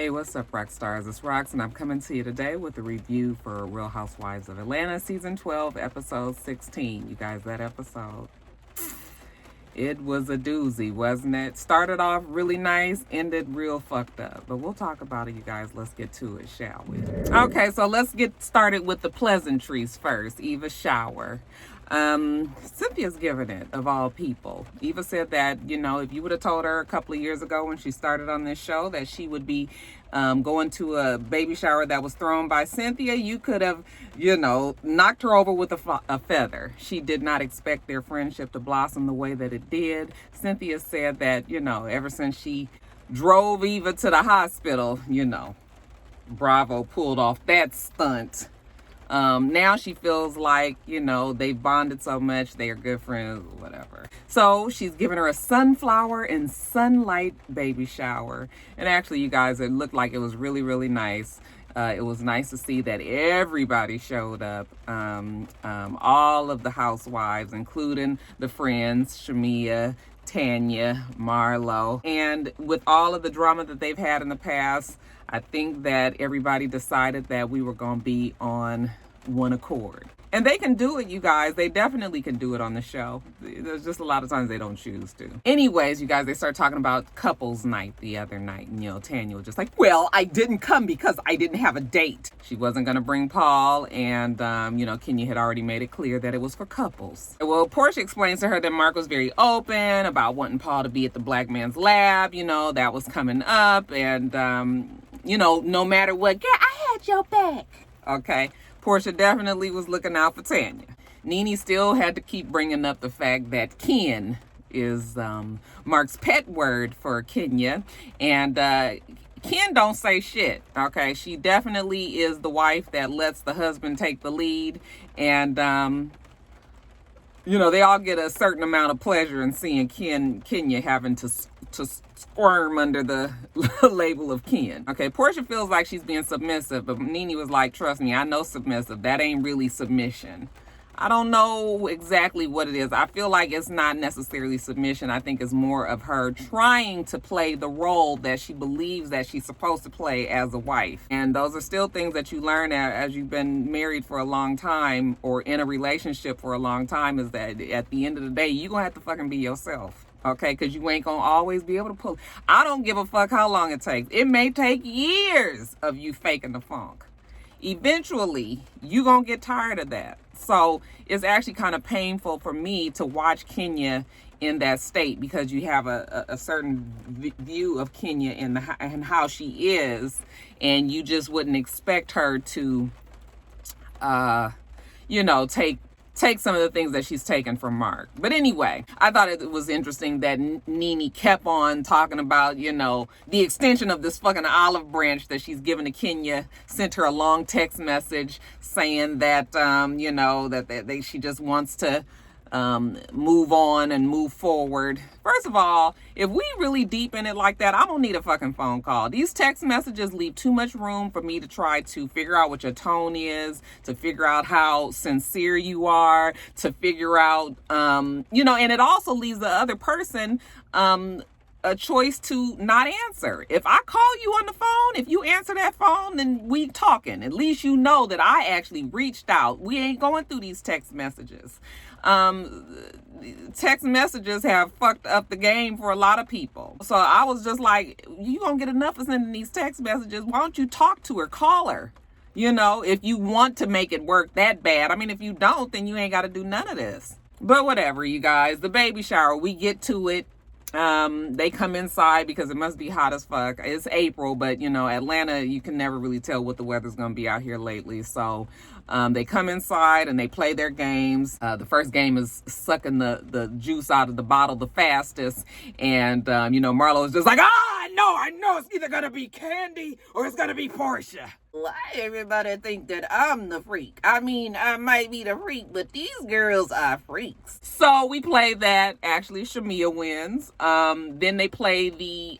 Hey, what's up, Roxstars? It's Rox, and I'm coming to you today with a review for Real Housewives of Atlanta, Season 12, Episode 16. You guys, that episode, it was a doozy, wasn't it? Started off really nice, ended real fucked up. But we'll talk about it, you guys. Let's get to it, shall we? Okay, so let's get started with the pleasantries first. Eva's shower. Cynthia's giving it, of all people. Eva said that, if you would have told her a couple of years ago when she started on this show that she would be going to a baby shower that was thrown by Cynthia, you could have, knocked her over with a feather. She did not expect their friendship to blossom the way that it did. Cynthia said that, ever since she drove Eva to the hospital, Bravo pulled off that stunt. Now she feels like, they bonded so much, they are good friends, whatever. So she's giving her a sunflower and sunlight baby shower. And actually, you guys, it looked like it was really, really nice. It was nice to see that everybody showed up. All of the housewives, including the friends, Shamia, Tanya, Marlo. And with all of the drama that they've had in the past, I think that everybody decided that we were going to be on one accord. And they can do it, you guys. They definitely can do it on the show. There's just a lot of times they don't choose to. Anyways, you guys, they start talking about couples night the other night. And, Tanya was just like, well, I didn't come because I didn't have a date. She wasn't going to bring Paul. And, Kenya had already made it clear that it was for couples. Well, Portia explains to her that Mark was very open about wanting Paul to be at the black man's lab. That was coming up. And, no matter what, girl, I had your back. Okay. Portia definitely was looking out for Tanya. Nene still had to keep bringing up the fact that Ken is Mark's pet word for Kenya. And Ken don't say shit, okay? She definitely is the wife that lets the husband take the lead. And, they all get a certain amount of pleasure in seeing Kenya having to squirm under the label of Ken. Okay, Portia feels like she's being submissive, but Nene was like, trust me, I know submissive. That ain't really submission. I don't know exactly what it is. I feel like it's not necessarily submission. I think it's more of her trying to play the role that she believes that she's supposed to play as a wife. And those are still things that you learn as you've been married for a long time or in a relationship for a long time, is that at the end of the day, you're going to have to fucking be yourself. Okay, because you ain't going to always be able to pull. I don't give a fuck how long it takes. It may take years of you faking the funk. Eventually, you're going to get tired of that. So it's actually kind of painful for me to watch Kenya in that state, because you have a certain view of Kenya and how she is, and you just wouldn't expect her to, take some of the things that she's taken from Mark. But anyway, I thought it was interesting that Nene kept on talking about, the extension of this fucking olive branch that she's given to Kenya. Sent her a long text message saying that, she just wants to move on and move forward. First of all, if we really deep in it like that, I don't need a fucking phone call. These text messages leave too much room for me to try to figure out what your tone is, to figure out how sincere you are, to figure out, and it also leaves the other person a choice to not answer. If I call you on the phone, if you answer that phone, then we talking. At least you know that I actually reached out. We ain't going through these text messages. Text messages have fucked up the game for a lot of people. So I was just like, you gonna get enough of sending these text messages. Why don't you talk to her, call her? If you want to make it work that bad. I mean, if you don't, then you ain't got to do none of this. But whatever, you guys, the baby shower, we get to it. They come inside because it must be hot as fuck. It's April, but Atlanta, you can never really tell what the weather's gonna be out here lately. So they come inside and they play their games. The first game is sucking the juice out of the bottle the fastest. And Marlo is just like, I know it's either gonna be Candy or it's gonna be Portia. Why everybody think that I'm the freak? I mean, I might be the freak, but these girls are freaks. So we play that. Actually, Shamia wins. Then they play the,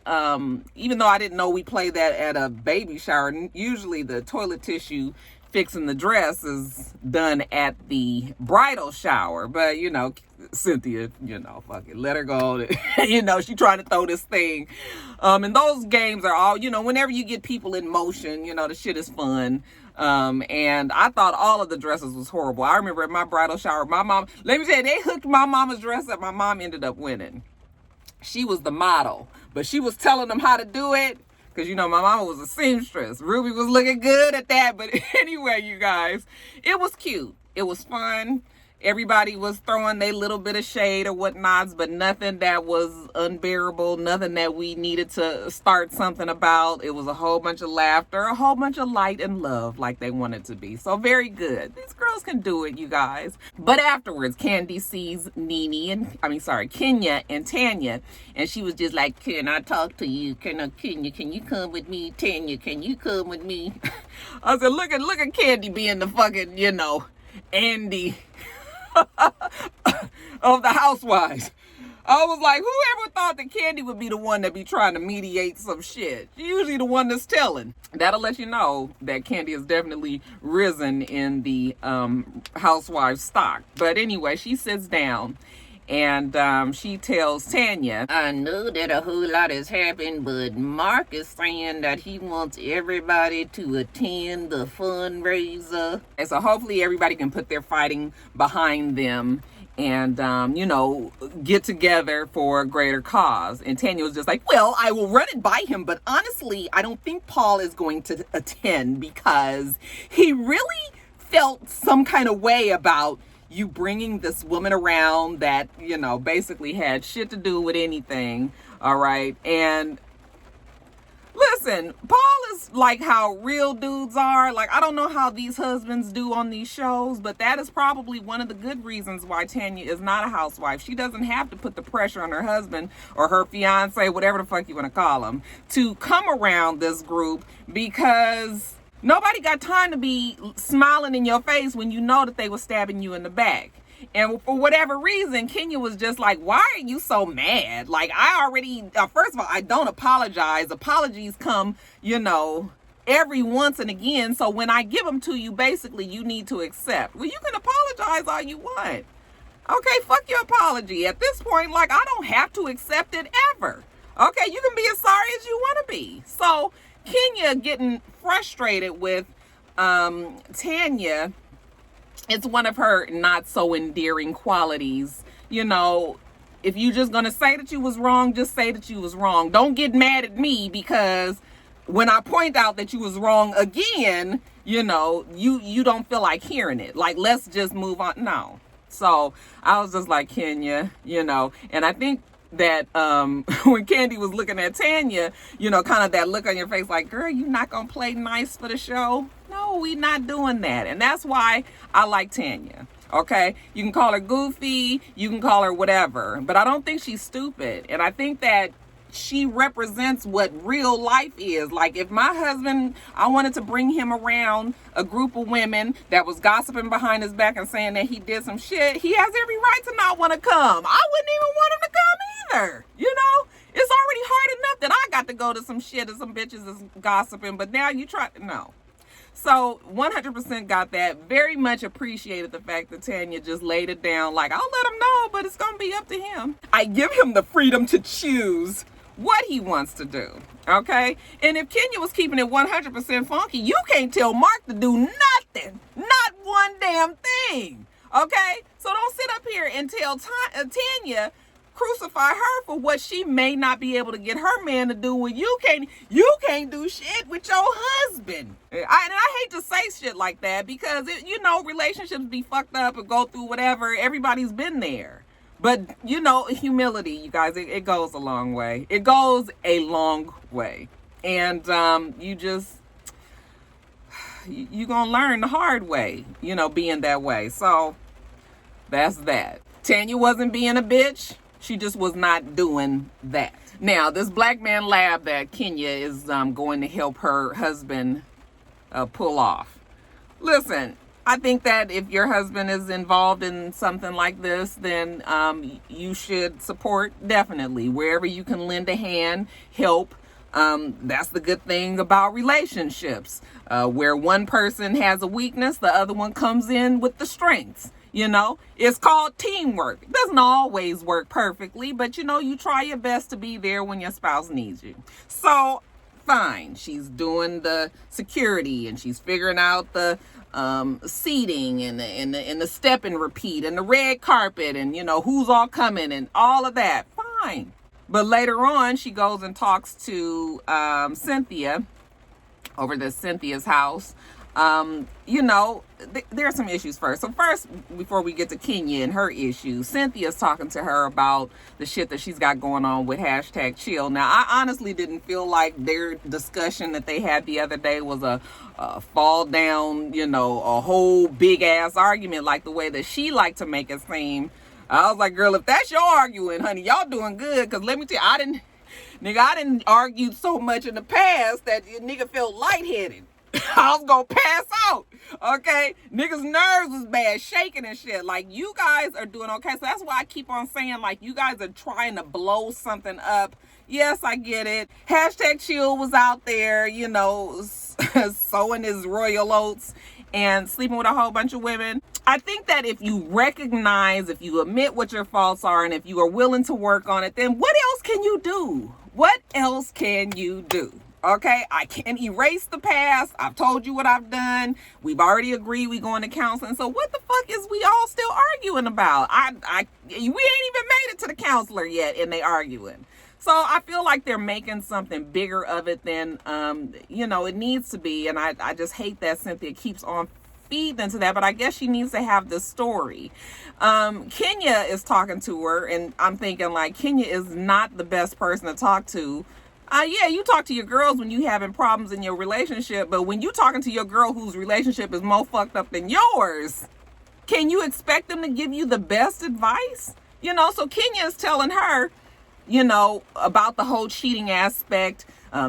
even though I didn't know we played that at a baby shower, usually the toilet tissue fixing the dress is done at the bridal shower. But, you know, Cynthia, you know, fuck it, let her go. You know, she trying to throw this thing. And those games are all, you know, whenever you get people in motion, you know, the shit is fun. And I thought all of the dresses was horrible. I remember at my bridal shower, my mom, let me tell you, they hooked my mama's dress up. My mom ended up winning. She was the model, but she was telling them how to do it. Because, you know, my mama was a seamstress. Ruby was looking good at that. But anyway, you guys, it was cute. It was fun. Everybody was throwing their little bit of shade or whatnots, but nothing that was unbearable, nothing that we needed to start something about. It was a whole bunch of laughter, a whole bunch of light and love like they wanted to be. So very good. These girls can do it, you guys. But afterwards, Candy sees Kenya and Tanya, and she was just like, can I talk to you? Kenya, can you come with me? Tanya, can you come with me? I said, look at Candy being the fucking, you know, Andy of the Housewives. I was like, whoever thought that Candy would be the one that be trying to mediate some shit? She's usually the one that's telling. That'll let you know that Candy has definitely risen in the Housewives stock. But anyway, she sits down and she tells Tanya, I know that a whole lot has happened, but Mark is saying that he wants everybody to attend the fundraiser. And so hopefully everybody can put their fighting behind them and, you know, get together for a greater cause. And Tanya was just like, well, I will run it by him, but honestly, I don't think Paul is going to attend because he really felt some kind of way about you bringing this woman around that, you know, basically had shit to do with anything. All right. And listen, Paul is like how real dudes are. Like, I don't know how these husbands do on these shows, but that is probably one of the good reasons why Tanya is not a housewife. She doesn't have to put the pressure on her husband or her fiance, whatever the fuck you want to call him, to come around this group, because nobody got time to be smiling in your face when you know that they were stabbing you in the back. And for whatever reason, Kenya was just like, why are you so mad? Like, I already, first of all, I don't apologize. Apologies come, you know, every once and again. So when I give them to you, basically, you need to accept. Well, you can apologize all you want. Okay, fuck your apology. At this point, like, I don't have to accept it ever. Okay, you can be as sorry as you want to be. So Kenya getting frustrated with Tanya, it's one of her not so endearing qualities. You know, if you just gonna say that you was wrong, just say that you was wrong. Don't get mad at me because when I point out that you was wrong again, you know, you don't feel like hearing it. Like, let's just move on. No. So I was just like, Kenya, you know, and I think that when Candy was looking at Tanya, you know, kind of that look on your face like, girl, you not gonna play nice for the show? No, we not doing that. And that's why I like Tanya. Okay, you can call her goofy, you can call her whatever, but I don't think she's stupid. And I think that she represents what real life is. Like, if my husband, I wanted to bring him around a group of women that was gossiping behind his back and saying that he did some shit, he has every right to not want to come. I wouldn't even want him to come either. You know, it's already hard enough that I got to go to some shit and some bitches is gossiping, but now you try, no. So 100% got that. Very much appreciated the fact that Tanya just laid it down like, I'll let him know, but it's going to be up to him. I give him the freedom to choose what he wants to do. Okay? And if Kenya was keeping it 100% funky, you can't tell Mark to do nothing. Not one damn thing. Okay? So don't sit up here and tell Tanya, crucify her for what she may not be able to get her man to do when you can't do shit with your husband. I hate to say shit like that because, you know, relationships be fucked up and go through whatever. Everybody's been there. But, you know, humility, you guys, it goes a long way. It goes a long way. And you're going to learn the hard way, you know, being that way. So that's that. Tanya wasn't being a bitch. She just was not doing that. Now, this black man lab that Kenya is going to help her husband pull off. Listen, I think that if your husband is involved in something like this, then you should support, definitely. Wherever you can lend a hand, help, That's the good thing about relationships, where one person has a weakness, the other one comes in with the strengths. You know, it's called teamwork. It doesn't always work perfectly, but you know, you try your best to be there when your spouse needs you. So, fine, she's doing the security and she's figuring out the seating and the step and repeat and the red carpet and, you know, who's all coming and all of that. Fine. But later on, she goes and talks to Cynthia over to Cynthia's house. You know, there are some issues first. So first, before we get to Kenya and her issues, Cynthia's talking to her about the shit that she's got going on with #chill. Now, I honestly didn't feel like their discussion that they had the other day was a fall down, you know, a whole big ass argument like the way that she liked to make it seem. I was like, girl, if that's your arguing, honey, y'all doing good. Because let me tell you, I didn't argue so much in the past that nigga felt lightheaded. I was gonna pass out. Okay, niggas' nerves was bad, shaking and shit. Like, you guys are doing okay. So that's why I keep on saying, like, you guys are trying to blow something up. Yes, I get it. #chill was out there, you know, sowing his royal oats and sleeping with a whole bunch of women. I think that if you recognize, if you admit what your faults are, and if you are willing to work on it, then what else can you do? What else can you do? Okay, I can't erase the past. I've told you what I've done. We've already agreed we going to counseling. So what the fuck is we all still arguing about? We ain't even made it to the counselor yet, and they arguing. So I feel like they're making something bigger of it than, you know, it needs to be. And I just hate that Cynthia keeps on feeding into that. But I guess she needs to have this story. Kenya is talking to her, and I'm thinking, like, Kenya is not the best person to talk to. Yeah, you talk to your girls when you having problems in your relationship, but when you talking to your girl whose relationship is more fucked up than yours, can you expect them to give you the best advice? You know, so Kenya is telling her, you know, about the whole cheating aspect,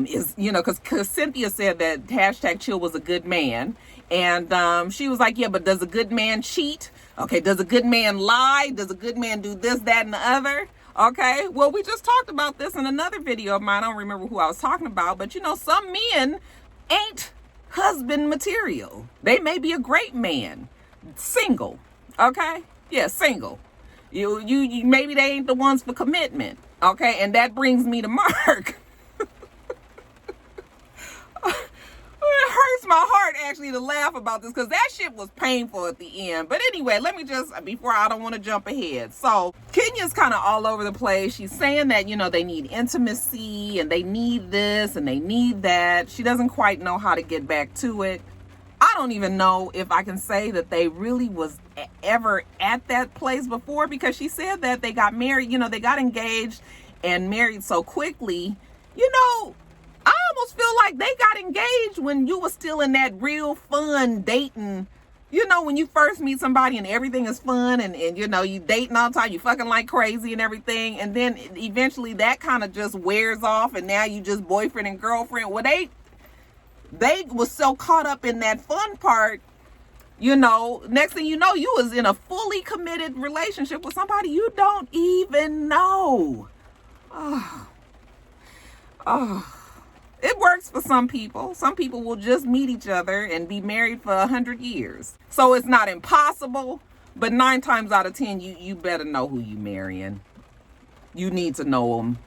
is, you know, because Cynthia said that #chill was a good man. And she was like, yeah, but does a good man cheat? Okay, does a good man lie? Does a good man do this, that, and the other? Okay, well, we just talked about this in another video of mine. I don't remember who I was talking about, but you know, some men ain't husband material. They may be a great man, single. Okay, yeah, single. You maybe they ain't the ones for commitment. Okay, and that brings me to Mark. It hurts my heart actually to laugh about this because that shit was painful at the end. But anyway, let me just, before I don't want to jump ahead. So Kenya's kind of all over the place. She's saying that, you know, they need intimacy and they need this and they need that. She doesn't quite know how to get back to it. I don't even know if I can say that they really was ever at that place before, because she said that they got married, you know, they got engaged and married so quickly. You know, I almost feel like they got engaged when you were still in that real fun dating. You know, when you first meet somebody and everything is fun and you know, you dating all the time, you fucking like crazy and everything. And then eventually that kind of just wears off and now you just boyfriend and girlfriend. Well, they was so caught up in that fun part, you know, next thing you know, you was in a fully committed relationship with somebody you don't even know. It works for some people. Some people will just meet each other and be married for 100 years. So it's not impossible, but 9 times out of 10, you better know who you marrying. You need to know them.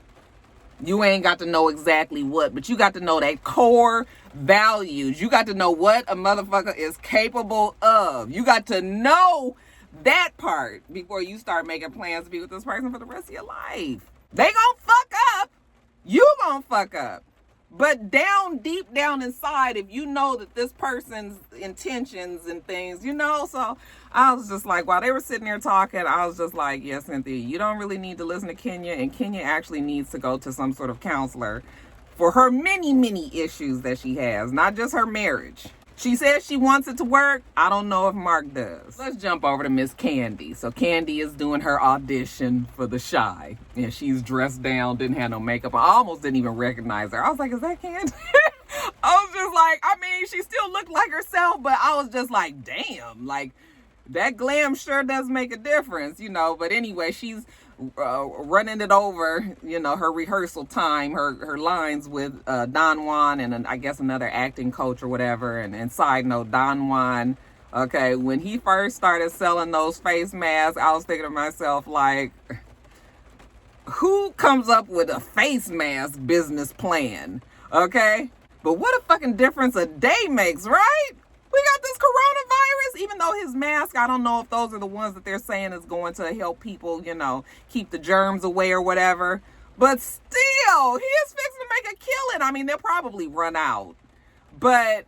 You ain't got to know exactly what, but you got to know that core values. You got to know what a motherfucker is capable of. You got to know that part before you start making plans to be with this person for the rest of your life. They gonna fuck up. You gonna fuck up. But deep down inside, if you know that this person's intentions and things, you know, so I was just like, while they were sitting there talking, I was just like, yeah, Cynthia, you don't really need to listen to Kenya, and Kenya actually needs to go to some sort of counselor for her many, many issues that she has, not just her marriage. She says she wants it to work. I don't know if Mark does. Let's jump over to Miss Candy. So Candy is doing her audition for The Shy. And she's dressed down, didn't have no makeup. I almost didn't even recognize her. I was like, is that Candy? I was just like, I mean, she still looked like herself, but I was just like, damn, like that glam sure does make a difference, you know. But anyway, she's running it over, you know, her rehearsal time, her lines with Don Juan and I guess another acting coach or whatever. And side note, Don Juan, okay, when he first started selling those face masks, I was thinking to myself, like, who comes up with a face mask business plan? Okay? But what a fucking difference a day makes, right? We got this coronavirus, even though his mask, I don't know if those are the ones that they're saying is going to help people, you know, keep the germs away or whatever. But still, he is fixing to make a killing. I mean, they'll probably run out. But,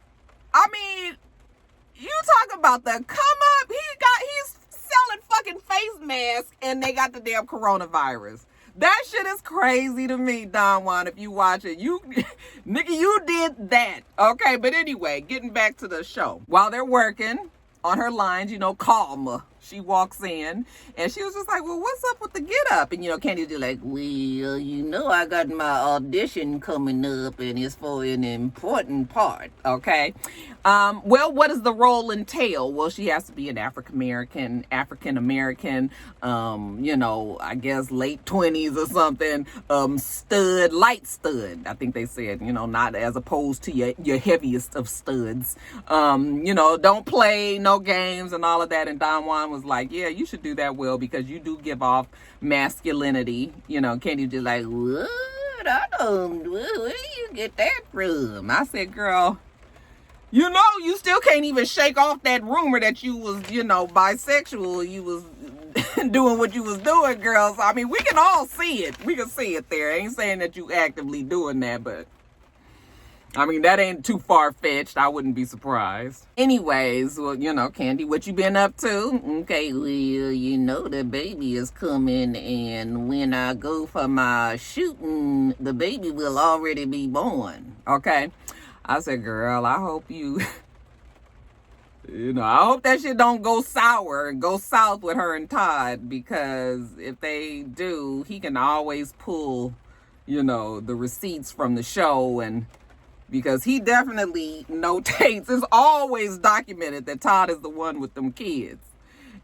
I mean, you talk about the come up. He's selling fucking face masks and they got the damn coronavirus. That shit is crazy to me, Don Juan, if you watch it. Nigga, you did that. Okay, but anyway, getting back to the show. While they're working on her lines, you know, Calma, she walks in and she was just like, well, what's up with the get up? And, you know, Candy's just like, well, you know, I got my audition coming up and it's for an important part. Okay. Well, what does the role entail? Well, she has to be an African American, you know, I guess late 20s or something, light stud. I think they said, you know, not as opposed to your heaviest of studs. You know, don't play no games and all of that. And Don Juan was like, yeah, you should do that well because you do give off masculinity. You know, Candy just like, what? Where do you get that from? I said, girl, you know, you still can't even shake off that rumor that you was, you know, bisexual. You was doing what you was doing, girls. I mean, we can all see it. We can see it there. I ain't saying that you actively doing that, but I mean, that ain't too far-fetched. I wouldn't be surprised. Anyways, well, you know, Candy, what you been up to? Okay, well, you know, the baby is coming, and when I go for my shooting, the baby will already be born. Okay? I said, girl, I hope you, you know, I hope that shit don't go sour and go south with her and Todd, because if they do, he can always pull, you know, the receipts from the show, and because he definitely notates, it's always documented that Todd is the one with them kids.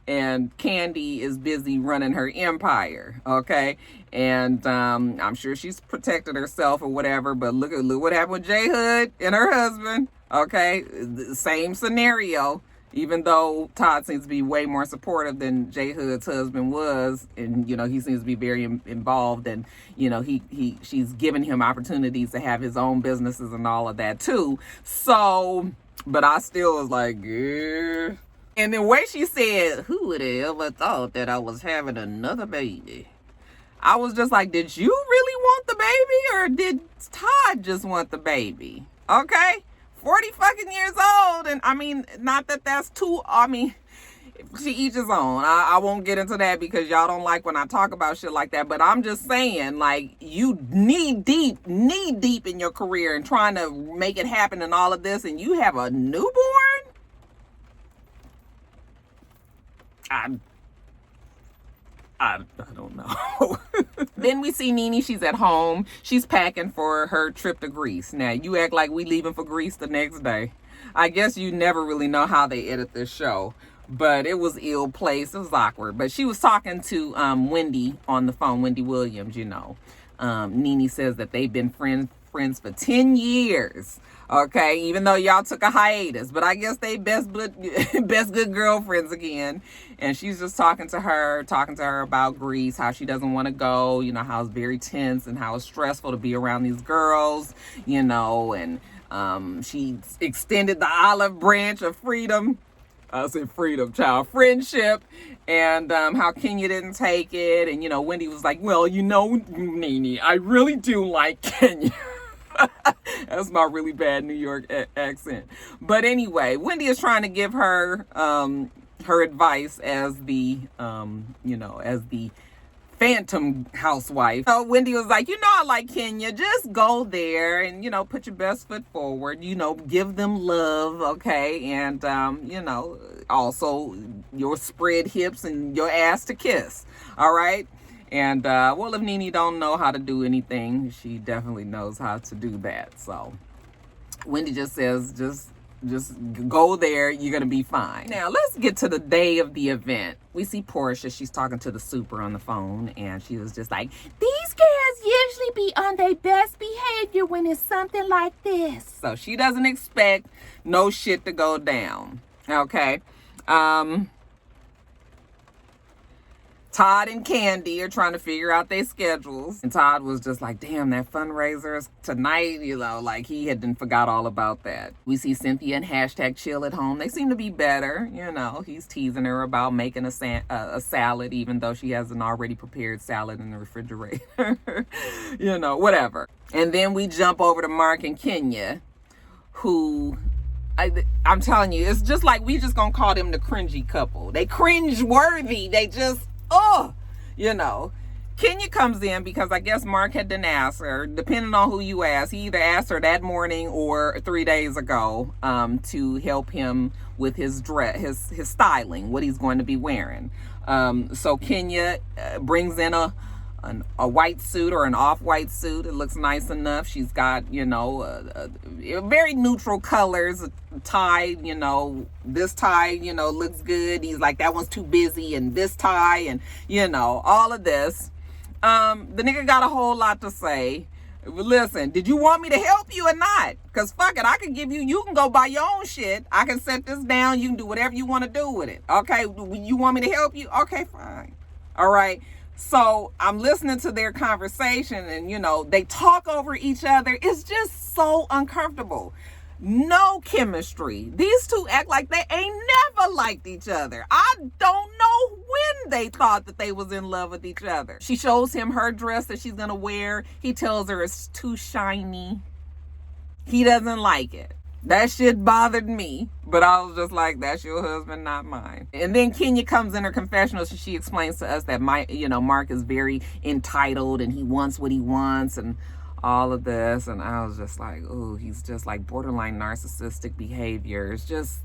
And Candy is busy running her empire, okay? And I'm sure she's protected herself or whatever, but look what happened with J Hood and her husband, okay? The same scenario, even though Todd seems to be way more supportive than J Hood's husband was, and, you know, he seems to be very involved, and, you know, she's giving him opportunities to have his own businesses and all of that too. So, but I still was like, yeah. And the way she said, who would have ever thought that I was having another baby? I was just like, did you really want the baby, or did Todd just want the baby? Okay? 40 fucking years old. And I mean, not that that's too, I mean, to each his own. I won't get into that because y'all don't like when I talk about shit like that. But I'm just saying, like, you knee deep in your career and trying to make it happen and all of this, and you have a newborn? I don't know. Then we see Nene. She's at home. She's packing for her trip to Greece. Now, you act like we leaving for Greece the next day. I guess you never really know how they edit this show. But it was ill placed. It was awkward. But she was talking to Wendy on the phone. Wendy Williams, you know. Nene says that they've been friends for 10 years. Okay, even though y'all took a hiatus, but I guess they best good girlfriends again. And she's just talking to her about Greece, how she doesn't want to go, you know, how it's very tense and how it's stressful to be around these girls, you know, and she extended the olive branch of freedom. I said freedom, child, friendship, and how Kenya didn't take it. And, you know, Wendy was like, well, you know, Nene, I really do like Kenya. That's my really bad New York accent. But anyway, Wendy is trying to give her her advice as the you know, as the phantom housewife. So Wendy was like, you know, I like Kenya. Just go there and, you know, put your best foot forward. You know, give them love, okay? And you know, also your spread hips and your ass to kiss. All right. And, well, if Nene don't know how to do anything, she definitely knows how to do that. So Wendy just says, just Just go there. You're going to be fine. Now, let's get to the day of the event. We see Portia. She's talking to the super on the phone, and she was just like, these girls usually be on their best behavior when it's something like this. So she doesn't expect no shit to go down. Okay. Todd and Candy are trying to figure out their schedules. And Todd was just like, damn, that fundraiser is tonight, like he hadn't forgot all about that. We see Cynthia and hashtag chill at home. They seem to be better, He's teasing her about making a salad, even though she has an already prepared salad in the refrigerator. Whatever. And then we jump over to Mark and Kenya, who... I'm telling you, it's just like we just gonna call them the cringy couple. They cringe worthy. They just... Kenya comes in because I guess Mark had done ask her, depending on who you ask. He either asked her that morning or 3 days ago to help him with his dress, his styling, what he's going to be wearing. So Kenya brings in a white suit or an off-white suit. It looks nice enough. She's got, very neutral colors, tie, this tie, looks good. He's like, that one's too busy, and this tie, and, all of this. The nigga got a whole lot to say. Listen, did you want me to help you or not? Because fuck it, I can give you can go buy your own shit. I can set this down. You can do whatever you want to do with it. Okay, you want me to help you? Okay, fine. All right. So I'm listening to their conversation and, they talk over each other. It's just so uncomfortable. No chemistry. These two act like they ain't never liked each other. I don't know when they thought that they was in love with each other. She shows him her dress that she's going to wear. He tells her it's too shiny. He doesn't like it. That shit bothered me, but I was just like, that's your husband, not mine. And then Kenya comes in her confessional. So she explains to us that Mark is very entitled and he wants what he wants and all of this. And I was just like, ooh, he's just like borderline narcissistic behavior. It's just,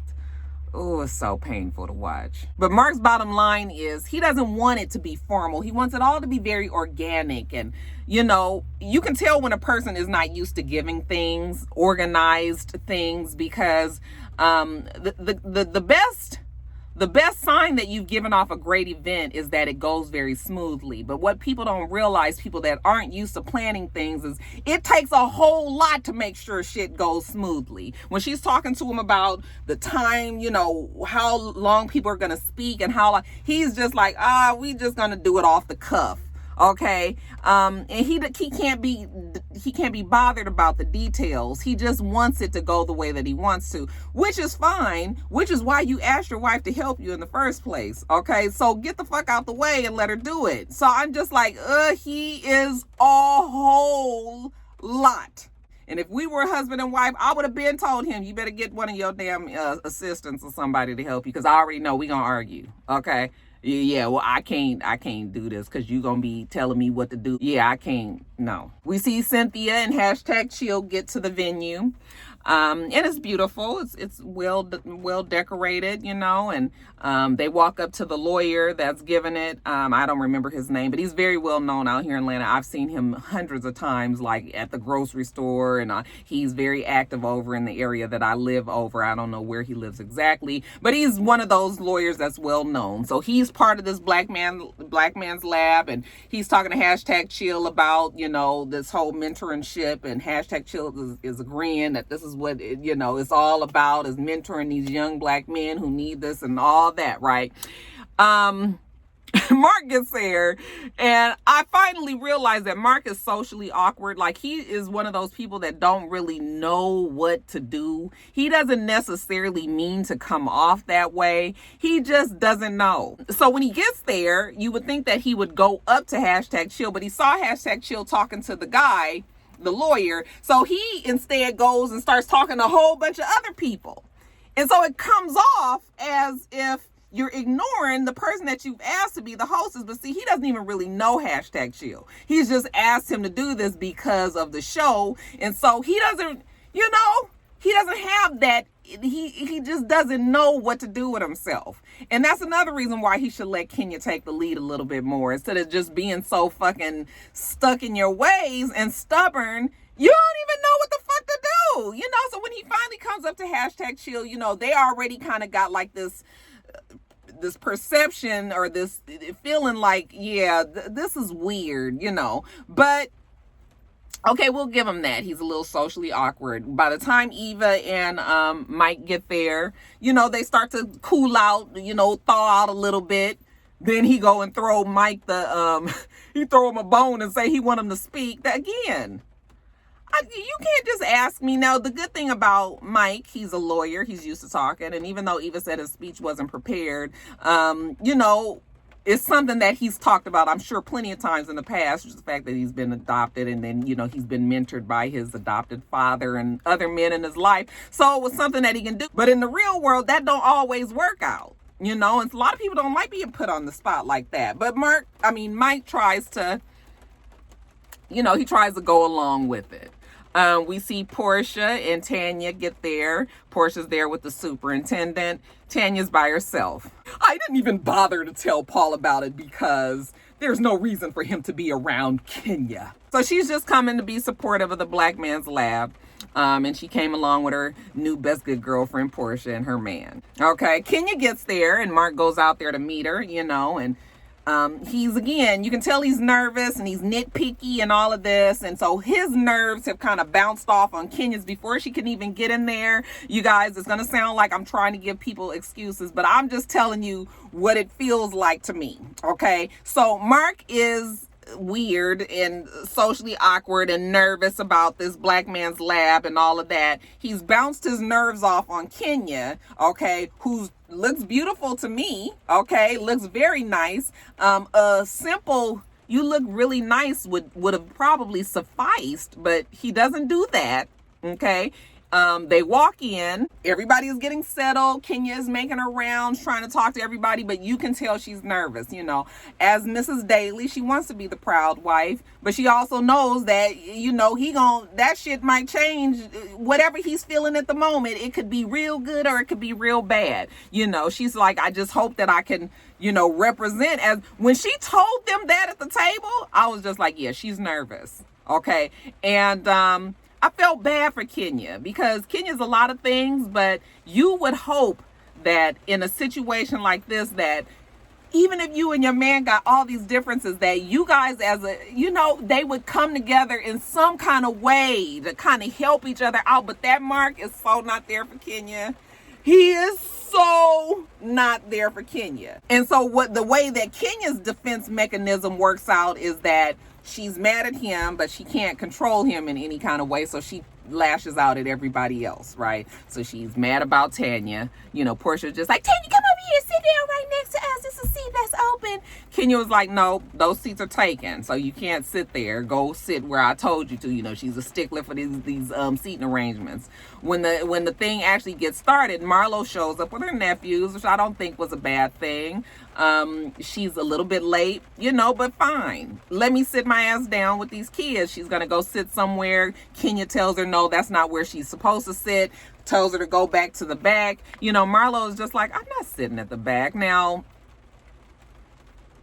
oh, it's so painful to watch. But Mark's bottom line is he doesn't want it to be formal. He wants it all to be very organic. And, you can tell when a person is not used to giving things, organized things, because the best sign that you've given off a great event is that it goes very smoothly. But what people don't realize, people that aren't used to planning things, is it takes a whole lot to make sure shit goes smoothly. When she's talking to him about the time, how long people are going to speak and how long, he's just like, we just going to do it off the cuff. Okay. And he can't be bothered about the details. He just wants it to go the way that he wants to, which is fine, which is why you asked your wife to help you in the first place. Okay. So get the fuck out the way and let her do it. So I'm just like, he is a whole lot. And if we were husband and wife, I would have been told him, you better get one of your damn assistants or somebody to help you. Cause I already know we gonna argue. Okay. Yeah, well, I can't do this because you're going to be telling me what to do. Yeah, I can't. No. We see Cynthia and hashtag chill get to the venue. And it's beautiful. It's well decorated, and they walk up to the lawyer that's giving it. I don't remember his name, but he's very well known out here in Atlanta. I've seen him hundreds of times, like at the grocery store, and he's very active over in the area that I live over. I don't know where he lives exactly, but he's one of those lawyers that's well known. So he's part of this black man's lab, and he's talking to hashtag chill about, this whole mentorship, and hashtag chill is agreeing that this is what it's all about, is mentoring these young black men who need this and all that, right? Mark gets there, and I finally realized that Mark is socially awkward. Like, he is one of those people that don't really know what to do. He doesn't necessarily mean to come off that way. He just doesn't know. So when he gets there, you would think that he would go up to hashtag chill, but he saw hashtag chill talking to the guy, the lawyer. So he instead goes and starts talking to a whole bunch of other people. And so it comes off as if you're ignoring the person that you've asked to be the hostess. But see, he doesn't even really know hashtag chill. He's just asked him to do this because of the show. And so he doesn't, he doesn't have that. He just doesn't know what to do with himself. And that's another reason why he should let Kenya take the lead a little bit more. Instead of just being so fucking stuck in your ways and stubborn, you don't even know what the fuck to do, so when he finally comes up to hashtag chill, they already kind of got like this perception or this feeling like, yeah, this is weird, but okay, we'll give him that. He's a little socially awkward. By the time Eva and Mike get there, they start to cool out, thaw out a little bit. Then he go and throw Mike he throw him a bone and say he want him to speak. Again, you can't just ask me. Now, the good thing about Mike, he's a lawyer. He's used to talking. And even though Eva said his speech wasn't prepared, it's something that he's talked about, I'm sure, plenty of times in the past, which is the fact that he's been adopted and then, he's been mentored by his adopted father and other men in his life. So it was something that he can do. But in the real world, that don't always work out, and a lot of people don't like being put on the spot like that. But Mike tries to, he tries to go along with it. We see Portia and Tanya get there. Portia's there with the superintendent. Tanya's by herself. I didn't even bother to tell Paul about it because there's no reason for him to be around Kenya. So she's just coming to be supportive of the Black Man's Lab. And she came along with her new best good girlfriend, Portia, and her man. Okay, Kenya gets there and Mark goes out there to meet her, and he's, again, you can tell he's nervous and he's nitpicky and all of this. And so his nerves have kind of bounced off on Kenya's before she can even get in there. You guys, it's going to sound like I'm trying to give people excuses, but I'm just telling you what it feels like to me. Okay. So Mark is weird and socially awkward and nervous about this Black Man's Lab and all of that. He's bounced his nerves off on Kenya, okay, who looks beautiful to me, okay, looks very nice. A simple "you look really nice" would have probably sufficed, but he doesn't do that, okay. They walk in, everybody is getting settled. Kenya is making her rounds, trying to talk to everybody, but you can tell she's nervous, As Mrs. Daly, she wants to be the proud wife, but she also knows that, that shit might change. Whatever he's feeling at the moment, it could be real good or it could be real bad. She's like, I just hope that I can, represent. As when she told them that at the table, I was just like, yeah, she's nervous. Okay. And, I felt bad for Kenya because Kenya's a lot of things, but you would hope that in a situation like this, that even if you and your man got all these differences, that you guys they would come together in some kind of way to kind of help each other out. But that Mark is so not there for Kenya. He is so not there for Kenya. And so the way that Kenya's defense mechanism works out is that she's mad at him, but she can't control him in any kind of way. So she lashes out at everybody else, right? So she's mad about Tanya. Portia's just like, Tanya, come over here, sit down right next to us. It's a seat that's open. Kenya was like, no, those seats are taken. So you can't sit there. Go sit where I told you to. She's a stickler for these seating arrangements. When the thing actually gets started, Marlo shows up with her nephews, which I don't think was a bad thing. She's a little bit late, but fine. Let me sit my ass down with these kids. She's going to go sit somewhere. Kenya tells her, no, that's not where she's supposed to sit. Tells her to go back to the back. Marlo is just like, I'm not sitting at the back. Now,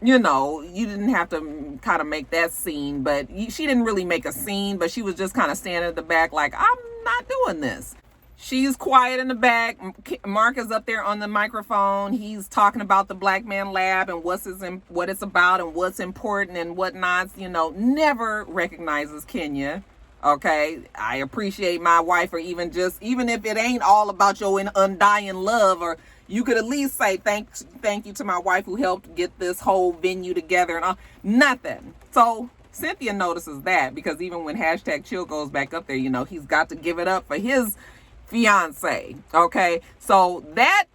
you didn't have to kind of make that scene, but she didn't really make a scene, but she was just kind of standing at the back like, I'm not doing this. She's quiet in the back. Mark is up there on the microphone. He's talking about the Black Man Lab and what it's about and what's important and whatnot. Never recognizes Kenya. Okay, I appreciate my wife, or even if it ain't all about your undying love, or you could at least say thank you to my wife who helped get this whole venue together and all. Nothing. So Cynthia notices that, because even when hashtag chill goes back up there, he's got to give it up for his fiance. Okay, so that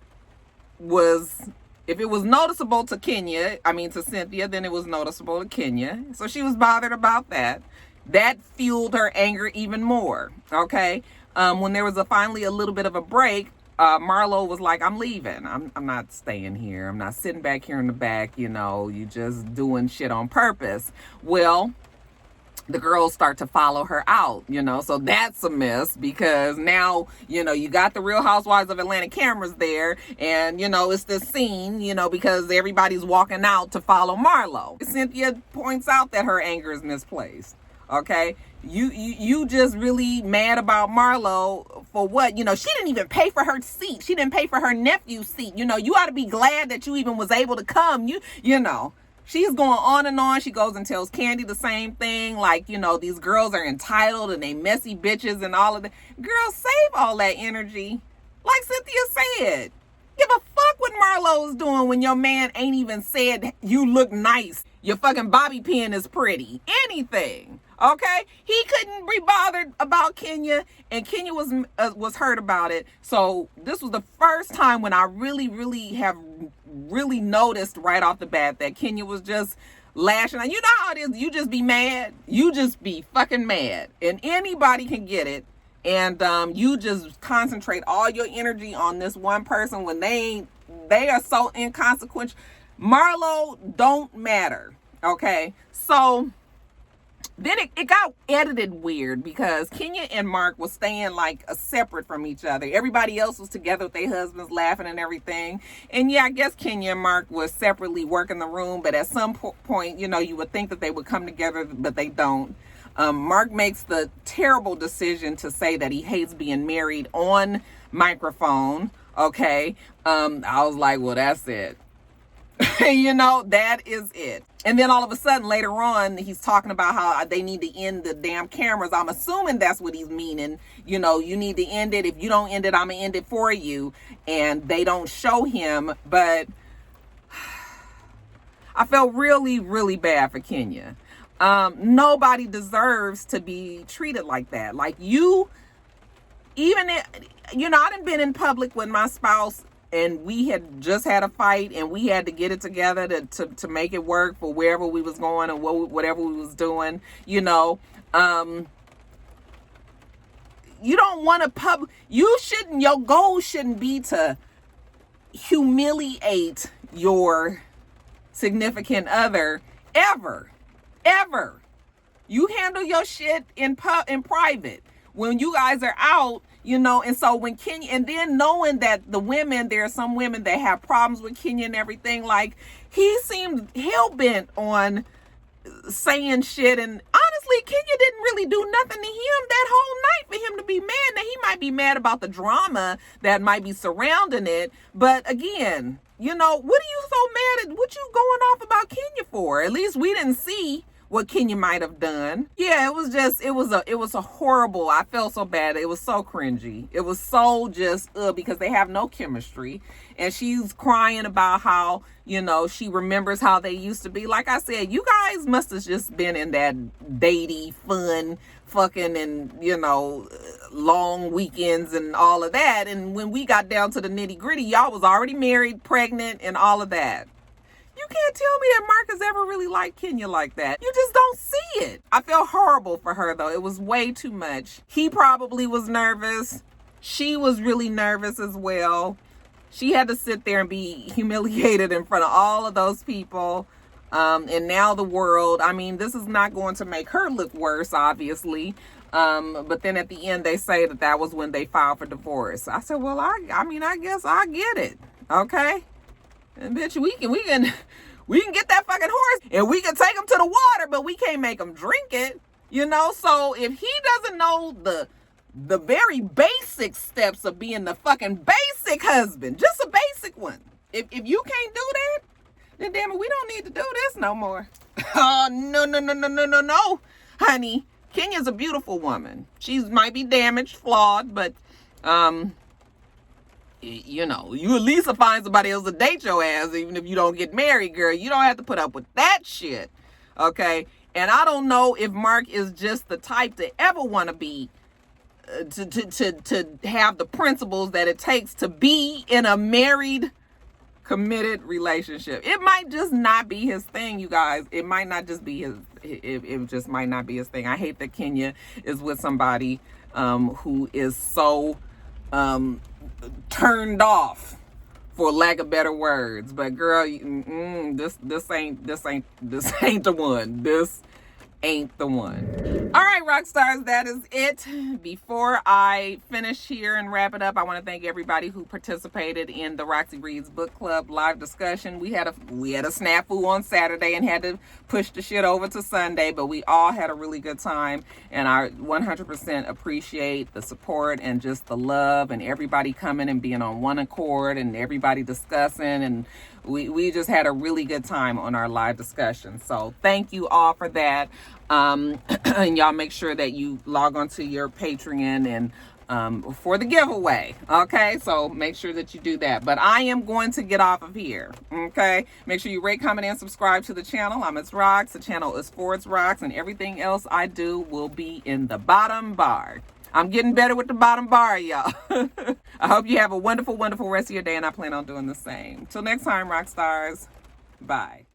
was, if it was noticeable to Cynthia, then it was noticeable to Kenya. So she was bothered about that. That fueled her anger even more. Okay, when there was finally a little bit of a break, Marlo was like, I'm leaving. I'm not staying here. I'm not sitting back here in the back. You just doing shit on purpose. Well, the girls start to follow her out, so that's a miss, because now, you got the Real Housewives of Atlanta cameras there, and, it's this scene, because everybody's walking out to follow Marlo. Cynthia points out that her anger is misplaced. Okay. You just really mad about Marlo for what? You know, she didn't even pay for her seat. She didn't pay for her nephew's seat. You know, you ought to be glad that you even was able to come. You know, she's going on and on. She goes and tells Candy the same thing. Like, you know, these girls are entitled and they messy bitches and all of that. Girl, save all that energy. Like Cynthia said, give a fuck what Marlo's doing when your man ain't even said you look nice. Your fucking bobby pin is pretty. Anything. Okay? He couldn't be bothered about Kenya, and Kenya was hurt about it. So this was the first time when I really have noticed right off the bat that Kenya was just lashing out. You know how it is. You just be mad. You just be fucking mad. And anybody can get it. And you just concentrate all your energy on this one person when they are so inconsequential. Marlo don't matter. Okay? So then it got edited weird because Kenya and Mark was staying like separate from each other. Everybody else was together with their husbands laughing and everything. And yeah, I guess Kenya and Mark was separately working the room, but at some point, you know, you would think that they would come together, but they don't. Mark makes the terrible decision to say that he hates being married on microphone. Okay. I was like, well, that's it. You know, that is it. And then all of a sudden later on, he's talking about how they need to end the damn cameras. I'm assuming that's what he's meaning. You know, you need to end it. If you don't end it, I'm going to end it for you. And they don't show him. But I felt really bad for Kenya. Nobody deserves to be treated like that. Like you, even if, you know, I done been in public with my spouse and we had just had a fight and we had to get it together to make it work for wherever we was going and whatever we was doing, you know. You don't want to your goal shouldn't be to humiliate your significant other ever. You handle your shit in private when you guys are out, you know. And so when Kenya, and then knowing that there are some women that have problems with Kenya and everything, like he seemed hell-bent on saying shit. And honestly, Kenya didn't really do nothing to him that whole night for him to be mad. Now he might be mad about the drama that might be surrounding it, but again, you know, what are you so mad at? What you going off about Kenya for? At least we didn't see what Kenya might have done. Yeah, it was a horrible, I felt so bad. It was so cringy. It was so just, because they have no chemistry. And she's crying about how, you know, she remembers how they used to be. Like I said, you guys must have just been in that datey, fun, fucking, and, you know, long weekends and all of that. And when we got down to the nitty gritty, y'all was already married, pregnant, and all of that. You can't tell me that Mark has ever really liked Kenya like that. You just don't see it. I feel horrible for her, though. It was way too much. He probably was nervous. She was really nervous as well. She had to sit there and be humiliated in front of all of those people. And now the world, I mean, this is not going to make her look worse, obviously. But then at the end, they say that was when they filed for divorce. I said, well, I mean, I guess I get it. Okay. And bitch, we can get that fucking horse and we can take him to the water, but we can't make him drink it, you know? So if he doesn't know the very basic steps of being the fucking basic husband, just a basic one. If you can't do that, then damn it, we don't need to do this no more. Oh, no, honey. Kenya's a beautiful woman. She might be damaged, flawed, but, you know, you at least find somebody else to date your ass, even if you don't get married, girl. You don't have to put up with that shit, okay? And I don't know if Mark is just the type to ever want to be, to have the principles that it takes to be in a married, committed relationship. It might just not be his thing, you guys. It might not just be his, it just might not be his thing. I hate that Kenya is with somebody who is so turned off, for lack of better words. But girl, this ain't the one. This ain't the one. All right, rock stars, that is it. Before I finish here and wrap it up, I want to thank everybody who participated in the Roxy Reads Book Club live discussion. We had a snafu on Saturday and had to push the shit over to Sunday, but we all had a really good time, and I 100% appreciate the support and just the love and everybody coming and being on one accord and everybody discussing, and we just had a really good time on our live discussion. So thank you all for that. And y'all make sure that you log onto your Patreon and for the giveaway. Okay, so make sure that you do that. But I am going to get off of here. Okay, make sure you rate, comment, and subscribe to the channel. I'm itsrox. The channel is for itsrox, and everything else I do will be in the bottom bar. I'm getting better with the bottom bar, y'all. I hope you have a wonderful, wonderful rest of your day, and I plan on doing the same. Till next time, rock stars. Bye.